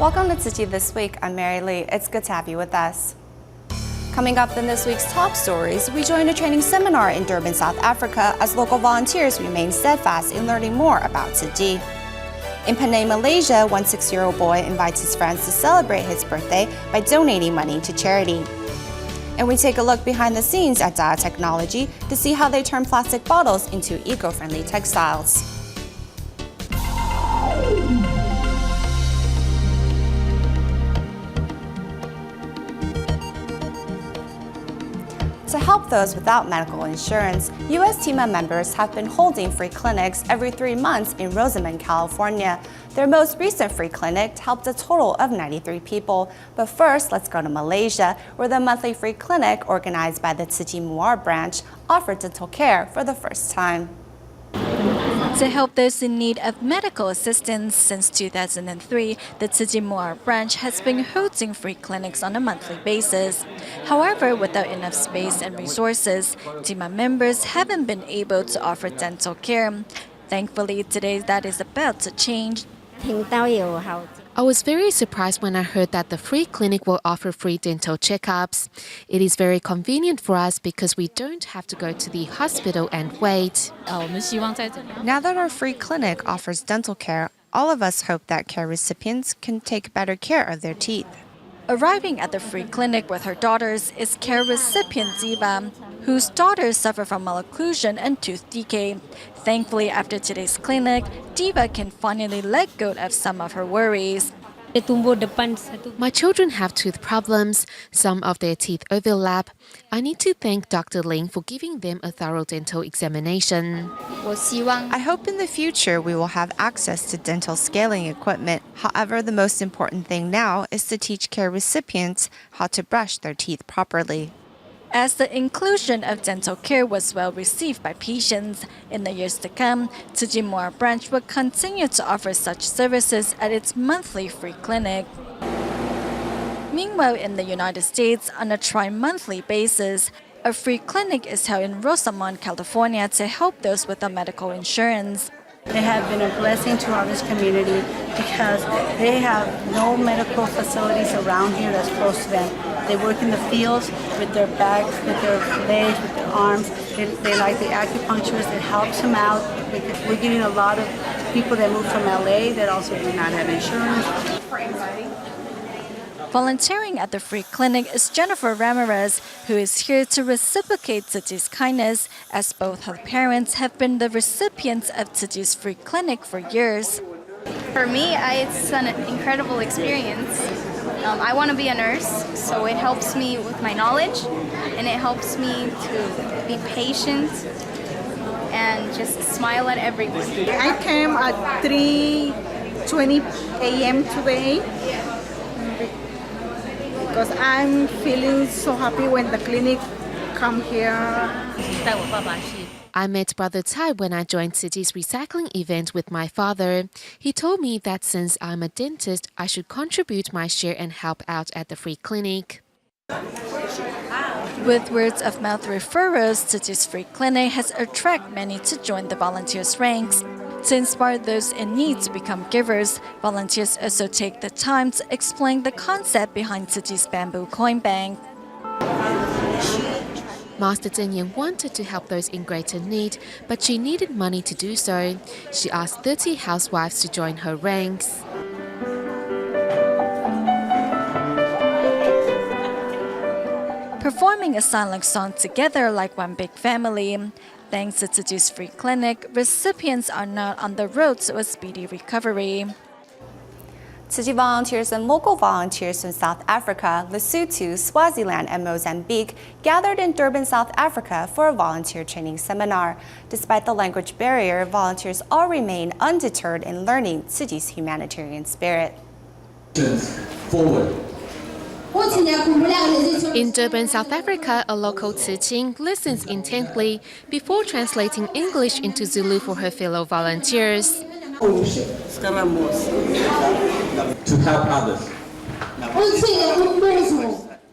Welcome to Tzu Chi This Week. I'm Mary Lee. It's good to have you with us. Coming up in this week's top stories, we join a training seminar in Durban, South Africa as local volunteers remain steadfast in learning more about Tzu Chi. In Penang, Malaysia, one 6-year-old boy invites his friends to celebrate his birthday by donating money to charity. And we take a look behind the scenes at DA.AI Technology to see how they turn plastic bottles into eco-friendly textiles. To help those without medical insurance, U.S. TEMA members have been holding free clinics every 3 months in Rosamond, California. Their most recent free clinic helped a total of 93 people. But first, let's go to Malaysia, where the monthly free clinic organized by the Tzu Chi Muar branch offered dental care for the first time. To help those in need of medical assistance since 2003, the Tzu Chi Muar branch has been hosting free clinics on a monthly basis. However, without enough space and resources, TEMA members haven't been able to offer dental care. Thankfully, today that is about to change. I was very surprised when I heard that the free clinic will offer free dental checkups. It is very convenient for us because we don't have to go to the hospital and wait. Now that our free clinic offers dental care, all of us hope that care recipients can take better care of their teeth. Arriving at the free clinic with her daughters is care recipient Diva, whose daughters suffer from malocclusion and tooth decay. Thankfully, after today's clinic, Diva can finally let go of some of her worries. My children have tooth problems. Some of their teeth overlap. I need to thank Dr. Ling for giving them a thorough dental examination. I hope in the future we will have access to dental scaling equipment. However, the most important thing now is to teach care recipients how to brush their teeth properly. As the inclusion of dental care was well received by patients, in the years to come, Tzu Chi Muar branch will continue to offer such services at its monthly free clinic. Meanwhile, in the United States, on a tri-monthly basis, a free clinic is held in Rosamond, California to help those without medical insurance. They have been a blessing to our community because they have no medical facilities around here that's close to them. They work in the fields with their backs, with their legs, with their arms. They like the acupuncturist that helps them out. We're getting a lot of people that move from LA that also do not have insurance. Volunteering at the free clinic is Jennifer Ramirez, who is here to reciprocate Tzu Chi's kindness, as both her parents have been the recipients of Tzu Chi's free clinic for years. For me, it's an incredible experience. I want to be a nurse, so it helps me with my knowledge, and it helps me to be patient and just smile at everyone. I came at 3:20 a.m. today because I'm feeling so happy when the clinic come here. I met Brother Tai when I joined Tzu Chi's recycling event with my father. He told me that since I'm a dentist, I should contribute my share and help out at the free clinic. With words of mouth referrals, Tzu Chi's free clinic has attracted many to join the volunteers' ranks. To inspire those in need to become givers, volunteers also take the time to explain the concept behind Tzu Chi's bamboo coin bank. Master Zhen Yan wanted to help those in greater need, but she needed money to do so. She asked 30 housewives to join her ranks. Performing a silent song together like one big family. Thanks to Tzu Chi's free clinic, recipients are now on the road to a speedy recovery. Tzu Chi volunteers and local volunteers from South Africa, Lesotho, Swaziland, and Mozambique gathered in Durban, South Africa for a volunteer training seminar. Despite the language barrier, volunteers all remain undeterred in learning Tzu Chi's humanitarian spirit. Forward. In Durban, South Africa, a local Tzu Chi listens intently before translating English into Zulu for her fellow volunteers. To help others.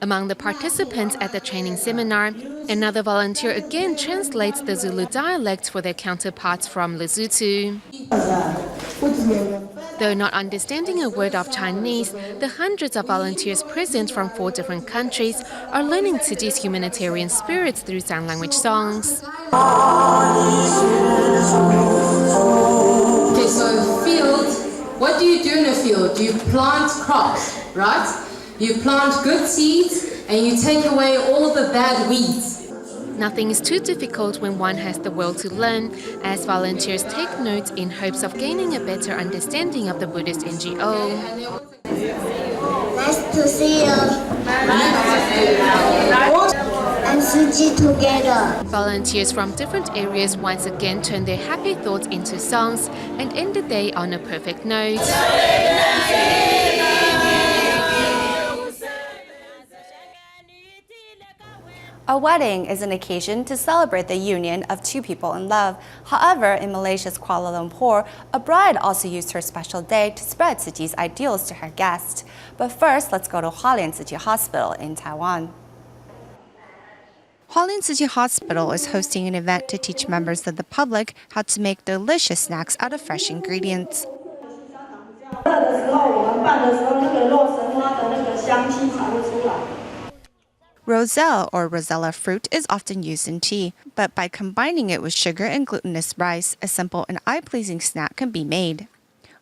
Among the participants at the training seminar, another volunteer again translates the Zulu dialect for their counterparts from Lesotho. Though not understanding a word of Chinese, the hundreds of volunteers present from 4 different countries are learning Tzu Chi's humanitarian spirits through sign language songs. Okay, so field, what do you do in a field? You plant crops, right? You plant good seeds and you take away all the bad weeds. Nothing is too difficult when one has the will to learn, as volunteers take notes in hopes of gaining a better understanding of the Buddhist NGO. Nice to see you. And Tzu Chi together. Volunteers from different areas once again turn their happy thoughts into songs and end the day on a perfect note. A wedding is an occasion to celebrate the union of two people in love. However, in Malaysia's Kuala Lumpur, a bride also used her special day to spread Tzu Chi's ideals to her guests. But first, let's go to Hualien Tzu Chi Hospital in Taiwan. Hualien Tzu Chi Hospital is hosting an event to teach members of the public how to make delicious snacks out of fresh ingredients. Roselle or rosella fruit is often used in tea, but by combining it with sugar and glutinous rice, a simple and eye-pleasing snack can be made.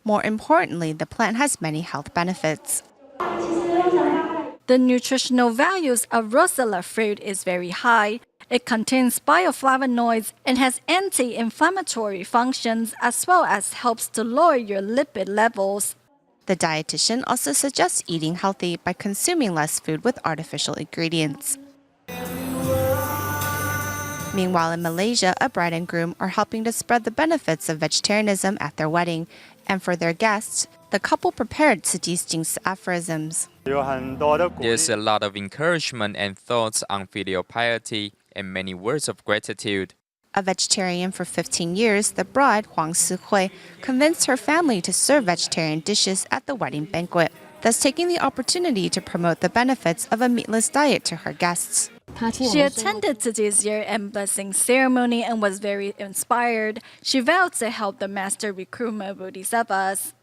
More importantly, the plant has many health benefits. The nutritional values of rosella fruit is very high. It contains bioflavonoids and has anti-inflammatory functions as well as helps to lower your lipid levels. The dietitian also suggests eating healthy by consuming less food with artificial ingredients. Meanwhile, in Malaysia, a bride and groom are helping to spread the benefits of vegetarianism at their wedding. And for their guests, the couple prepared Tzu Chi's Jinx aphorisms. There's a lot of encouragement and thoughts on filial piety and many words of gratitude. A vegetarian for 15 years, the bride, Huang Si-hui, convinced her family to serve vegetarian dishes at the wedding banquet, thus taking the opportunity to promote the benefits of a meatless diet to her guests. She attended Tzu Chi's year-end blessing ceremony and was very inspired. She vowed to help the master recruit more bodhisattvas.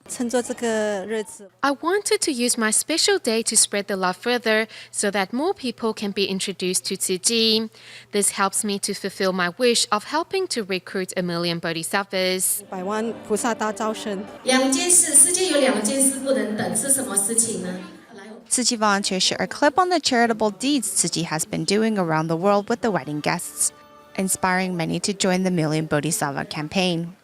I wanted to use my special day to spread the love further so that more people can be introduced to Tzu Chi. This helps me to fulfill my wish of helping to recruit 1 million bodhisattvas. Tzu Chi volunteers share a clip on the charitable deeds Tzu Chi has been doing around the world with the wedding guests, inspiring many to join the Million Bodhisattva campaign.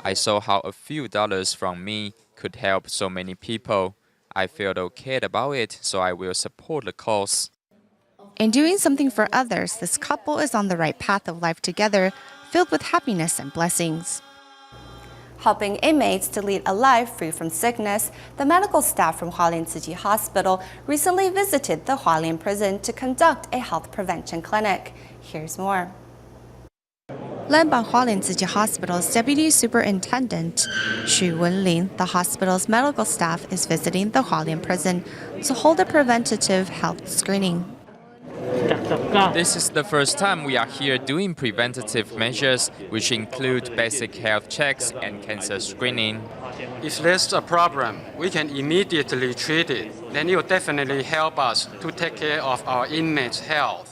I saw how a few dollars from me could help so many people. I felt okay about it, so I will support the cause. In doing something for others, this couple is on the right path of life together, filled with happiness and blessings. Helping inmates to lead a life free from sickness, the medical staff from Hualien Tzu Chi Hospital recently visited the Hualien prison to conduct a health prevention clinic. Here's more. Led by Hualien Tzu Chi Hospital's Deputy Superintendent Xu Wenlin, the hospital's medical staff is visiting the Hualien prison to hold a preventative health screening. This is the first time we are here doing preventative measures, which include basic health checks and cancer screening. If there's a problem, we can immediately treat it. Then it will definitely help us to take care of our inmates' health.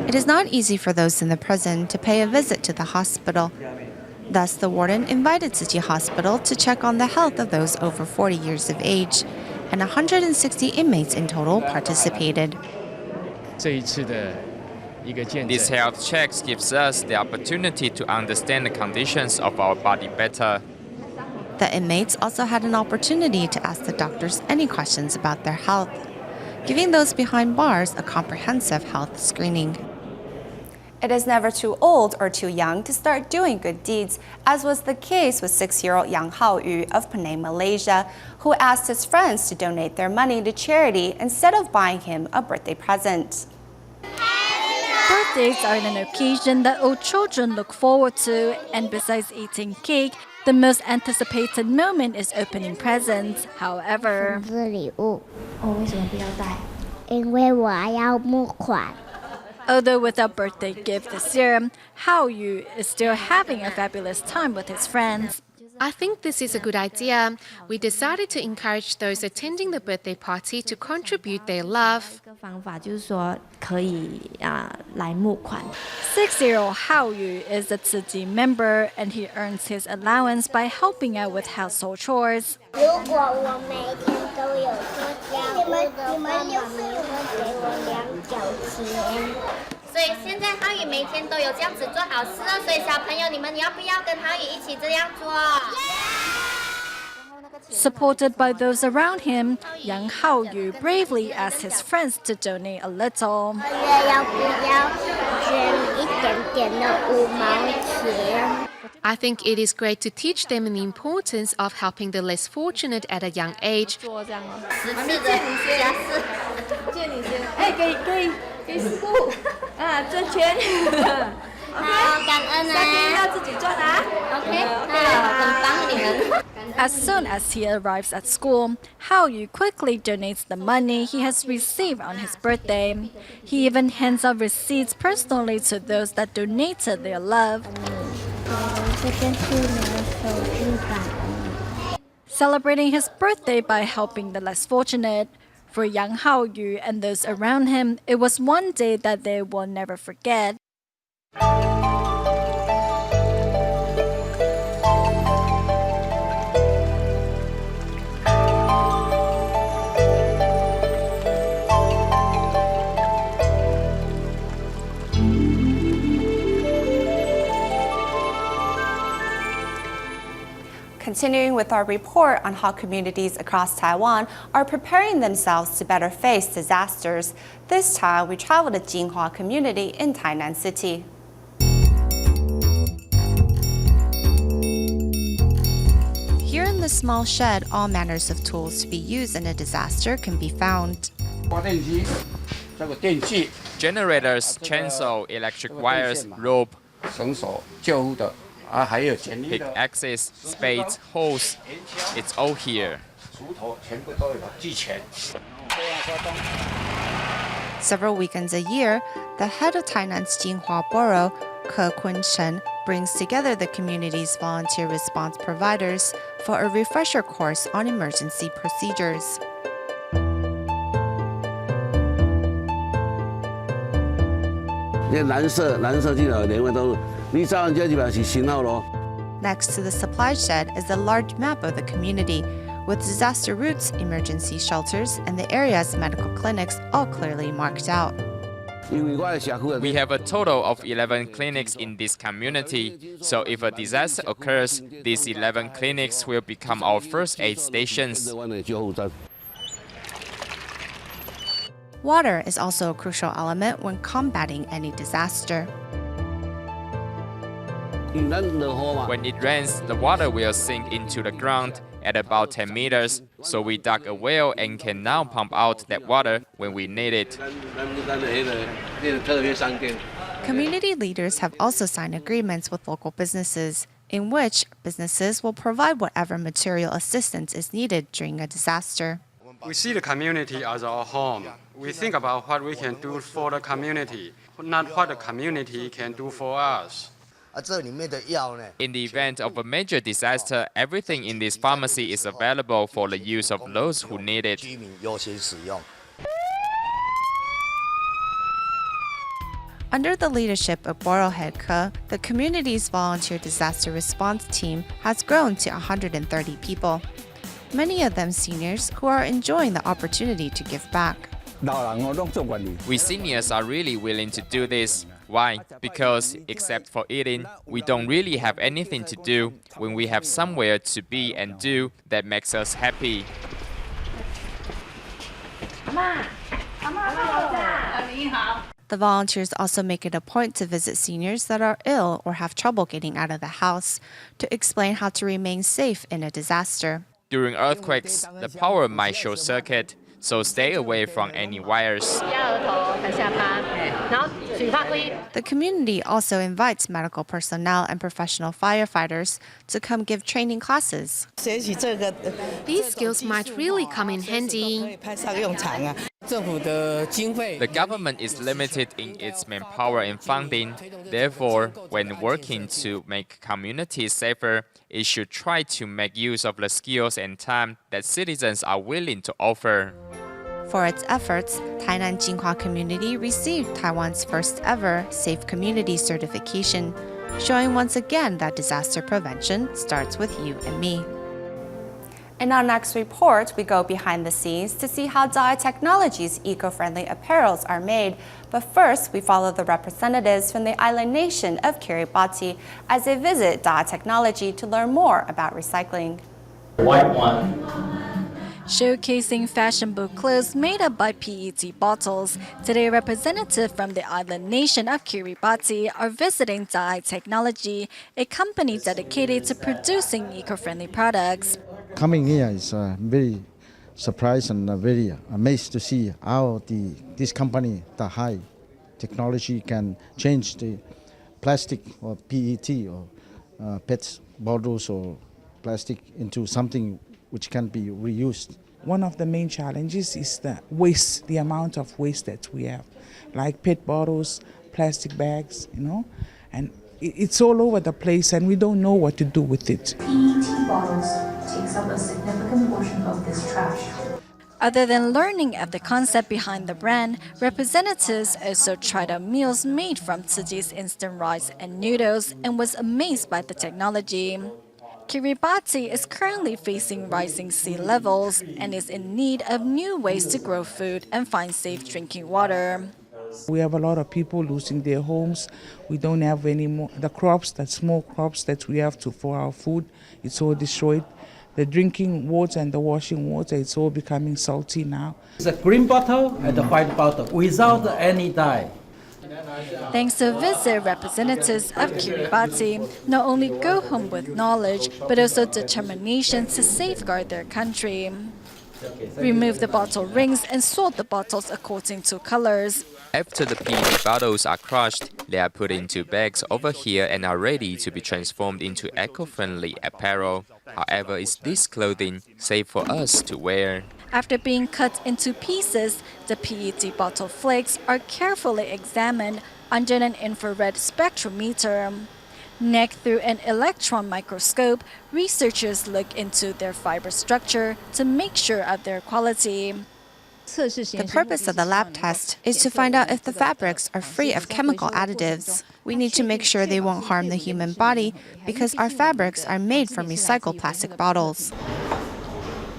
It is not easy for those in the prison to pay a visit to the hospital. Thus, the warden invited Tzu Chi Hospital to check on the health of those over 40 years of age, and 160 inmates in total participated. These health checks gives us the opportunity to understand the conditions of our body better. The inmates also had an opportunity to ask the doctors any questions about their health, giving those behind bars a comprehensive health screening. It is never too old or too young to start doing good deeds, as was the case with 6-year-old Yang Haoyu of Penang, Malaysia, who asked his friends to donate their money to charity instead of buying him a birthday present. Birthdays are an occasion that all children look forward to, and besides eating cake, the most anticipated moment is opening presents. However, Although without birthday gift this year, Hao Yu is still having a fabulous time with his friends. I think this is a good idea. We decided to encourage those attending the birthday party to contribute their love. 6-year-old Hao Yu is a Tzu Chi member and he earns his allowance by helping out with household chores. 如果我每天都有做家务的话，妈咪会给我2角钱。所以现在浩宇每天都有这样子做好事哦，所以小朋友你们要不要跟浩宇一起这样做？ Supported by those around him, young Hao Yu bravely asked his friends to donate a little. 要不要捐一点点的5毛钱？ I think it is great to teach them the importance of helping the less fortunate at a young age. 借你先，哎，给师傅啊，赚钱。好，感恩啊。下天要自己赚啊。OK， 很棒你们。 As soon as he arrives at school, Hao Yu quickly donates the money he has received on his birthday. He even hands out receipts personally to those that donated their love. Celebrating his birthday by helping the less fortunate. For young Hao Yu and those around him, it was one day that they will never forget. Continuing with our report on how communities across Taiwan are preparing themselves to better face disasters. This time, we traveled to Jinhua community in Tainan City. Here in this small shed, all manners of tools to be used in a disaster can be found. Generators, chainsaw, electric wires, rope, pickaxes, spades, hoes, it's all here. Several weekends a year, the head of Tainan's Jinhua Borough, Ke Kun-shen, brings together the community's volunteer response providers for a refresher course on emergency procedures. Next to the supply shed is a large map of the community, with disaster routes, emergency shelters, and the area's medical clinics all clearly marked out. We have a total of 11 clinics in this community, so if a disaster occurs, these 11 clinics will become our first aid stations. Water is also a crucial element when combating any disaster. When it rains, the water will sink into the ground at about 10 meters, so we dug a well and can now pump out that water when we need it. Community leaders have also signed agreements with local businesses, in which businesses will provide whatever material assistance is needed during a disaster. We see the community as our home. We think about what we can do for the community, not what the community can do for us. In the event of a major disaster, everything in this pharmacy is available for the use of those who need it. Under the leadership of Borough Head Ke, the community's volunteer disaster response team has grown to 130 people. Many of them seniors who are enjoying the opportunity to give back. We seniors are really willing to do this. Why? Because, except for eating, we don't really have anything to do when we have somewhere to be and do that makes us happy. The volunteers also make it a point to visit seniors that are ill or have trouble getting out of the house to explain how to remain safe in a disaster. During earthquakes, the power might short circuit, so stay away from any wires. The community also invites medical personnel and professional firefighters to come give training classes. These skills might really come in handy. The government is limited in its manpower and funding. Therefore, when working to make communities safer, it should try to make use of the skills and time that citizens are willing to offer. For its efforts, Tainan Jinhua community received Taiwan's first ever Safe Community certification, showing once again that disaster prevention starts with you and me. In our next report, we go behind the scenes to see how DA.AI Technology's eco-friendly apparels are made. But first, we follow the representatives from the island nation of Kiribati as they visit DA.AI Technology to learn more about recycling. White one. Showcasing fashionable clothes made up by PET bottles, today a representative from the island nation of Kiribati are visiting DA.AI Technology, a company dedicated to producing eco-friendly products. Coming here is very surprised and very amazed to see how this company, DA.AI Technology, can change the plastic or PET or PET bottles or plastic into something which can be reused. One of the main challenges is the waste, the amount of waste that we have, like PET bottles, plastic bags, and it's all over the place and we don't know what to do with it. PET bottles takes up a significant portion of this trash. Other than learning of the concept behind the brand, representatives also tried out meals made from Tzu Chi's instant rice and noodles and was amazed by the technology. Kiribati is currently facing rising sea levels and is in need of new ways to grow food and find safe drinking water. We have a lot of people losing their homes. We don't have any more. The crops, the small crops that we have for our food, it's all destroyed. The drinking water and the washing water, it's all becoming salty now. It's a green bottle and a white bottle without any dye. Thanks to visit, representatives of Kiribati not only go home with knowledge, but also determination to safeguard their country. Remove the bottle rings and sort the bottles according to colors. After the PET bottles are crushed, they are put into bags over here and are ready to be transformed into eco-friendly apparel. However, is this clothing safe for us to wear? After being cut into pieces, the PET bottle flakes are carefully examined under an infrared spectrometer. Next, through an electron microscope, researchers look into their fiber structure to make sure of their quality. The purpose of the lab test is to find out if the fabrics are free of chemical additives. We need to make sure they won't harm the human body because our fabrics are made from recycled plastic bottles.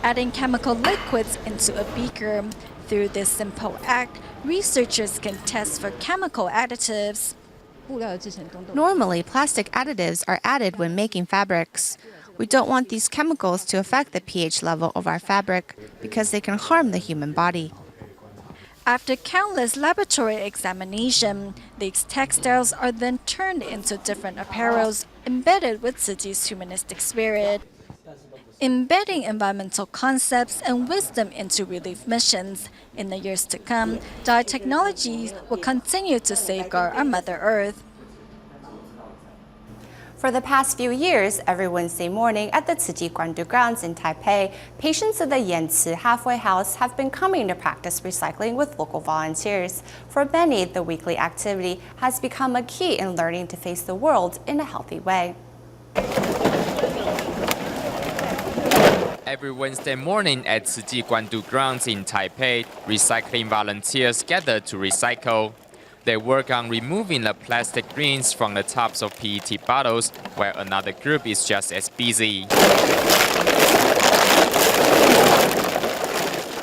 Adding chemical liquids into a beaker. Through this simple act, researchers can test for chemical additives. Normally, plastic additives are added when making fabrics. We don't want these chemicals to affect the pH level of our fabric because they can harm the human body. After countless laboratory examination, these textiles are then turned into different apparels embedded with Tzu Chi's humanistic spirit. Embedding environmental concepts and wisdom into relief missions, in the years to come, DA.AI Technology will continue to safeguard our Mother Earth. For the past few years, every Wednesday morning at the Tzu Chi Guandu grounds in Taipei, patients of the Yanci Halfway House have been coming to practice recycling with local volunteers. For many, the weekly activity has become a key in learning to face the world in a healthy way. Every Wednesday morning at Tzu Chi Guandu grounds in Taipei, recycling volunteers gather to recycle. They work on removing the plastic rings from the tops of PET bottles, while another group is just as busy.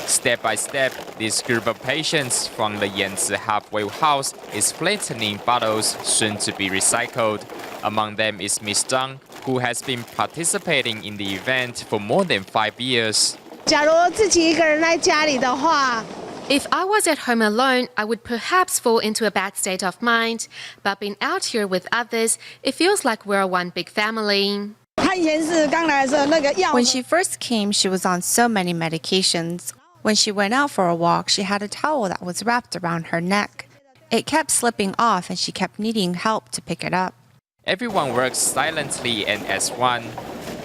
Step by step, this group of patients from the Yanci Halfway House is flattening bottles soon to be recycled. Among them is Miss Zhang, who has been participating in the event for more than 5 years. If I was at home alone, I would perhaps fall into a bad state of mind. But being out here with others, it feels like we're one big family. When she first came, she was on so many medications. When she went out for a walk, she had a towel that was wrapped around her neck. It kept slipping off and she kept needing help to pick it up. Everyone works silently and as one.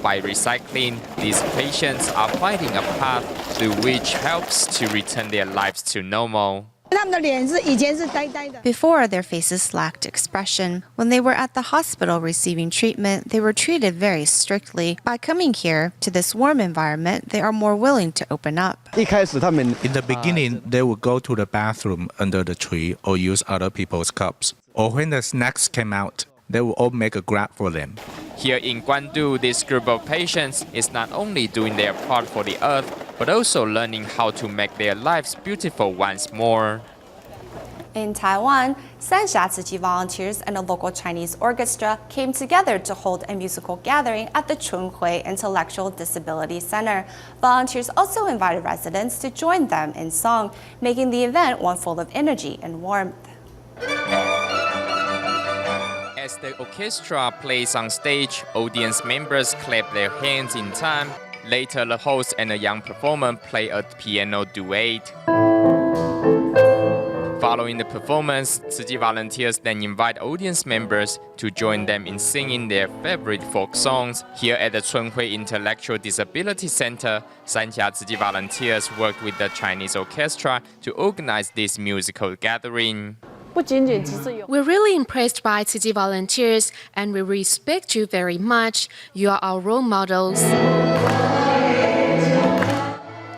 By recycling, these patients are finding a path through which helps to return their lives to normal. Before, their faces lacked expression. When they were at the hospital receiving treatment, they were treated very strictly. By coming here, to this warm environment, they are more willing to open up. In the beginning, they would go to the bathroom under the tree or use other people's cups. Or when the snacks came out, they would all make a grab for them. Here in Guangdu, this group of patients is not only doing their part for the earth, but also learning how to make their lives beautiful once more. In Taiwan, Sanxia Tzu Chi volunteers and a local Chinese orchestra came together to hold a musical gathering at the Chunhui Intellectual Disability Center. Volunteers also invited residents to join them in song, making the event one full of energy and warmth. As the orchestra plays on stage, audience members clap their hands in time. Later, the host and a young performer play a piano duet. Following the performance, Tzu Chi volunteers then invite audience members to join them in singing their favorite folk songs. Here at the Chunhui Intellectual Disability Center, Sanxia Tzu Chi volunteers worked with the Chinese orchestra to organize this musical gathering. We're really impressed by Tzu Chi volunteers and we respect you very much. You are our role models.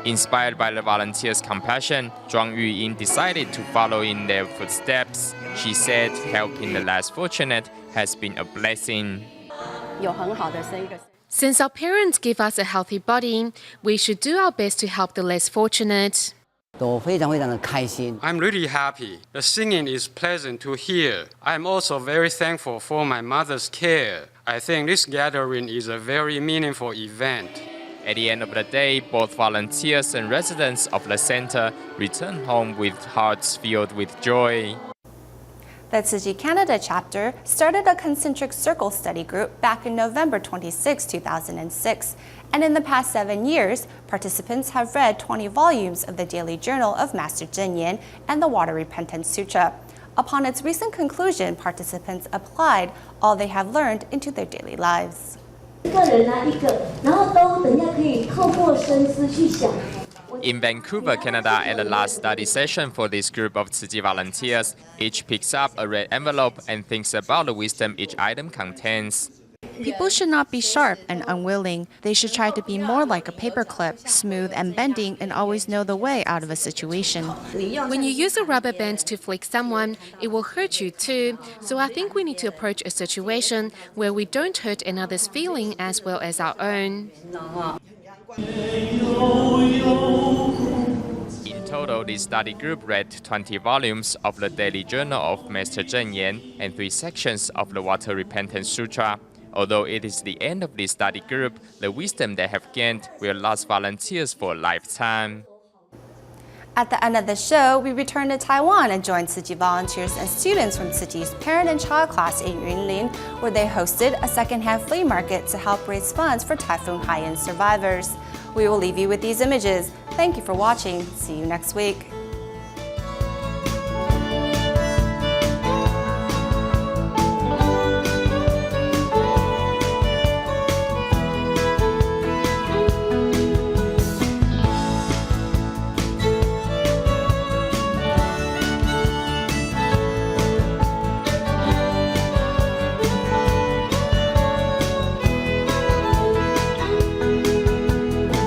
Inspired by the volunteers' compassion, Zhuang Yuying decided to follow in their footsteps. She said helping the less fortunate has been a blessing. Since our parents give us a healthy body, we should do our best to help the less fortunate. I'm really happy. The singing is pleasant to hear. I'm also very thankful for my mother's care. I think this gathering is a very meaningful event. At the end of the day, both volunteers and residents of the center return home with hearts filled with joy. The Tzu Chi Canada chapter started a concentric circle study group back in November 26, 2006. And in the past 7 years, participants have read 20 volumes of the daily journal of Master Zhen Yan and the Water Repentance Sutra. Upon its recent conclusion, participants applied all they have learned into their daily lives. In Vancouver, Canada, at the last study session for this group of Tzu Chi volunteers, each picks up a red envelope and thinks about the wisdom each item contains. People should not be sharp and unwilling. They should try to be more like a paperclip, smooth and bending, and always know the way out of a situation. When you use a rubber band to flick someone, it will hurt you too. So I think we need to approach a situation where we don't hurt another's feeling as well as our own. In total, this study group read 20 volumes of the daily journal of Master Zhen Yan and 3 sections of the Water Repentance Sutra. Although it is the end of this study group, the wisdom they have gained will last volunteers for a lifetime. At the end of the show, we return to Taiwan and join Tzu Chi volunteers and students from Tzu Chi's parent and child class in Yunlin, where they hosted a secondhand flea market to help raise funds for Typhoon Haiyan survivors. We will leave you with these images. Thank you for watching. See you next week.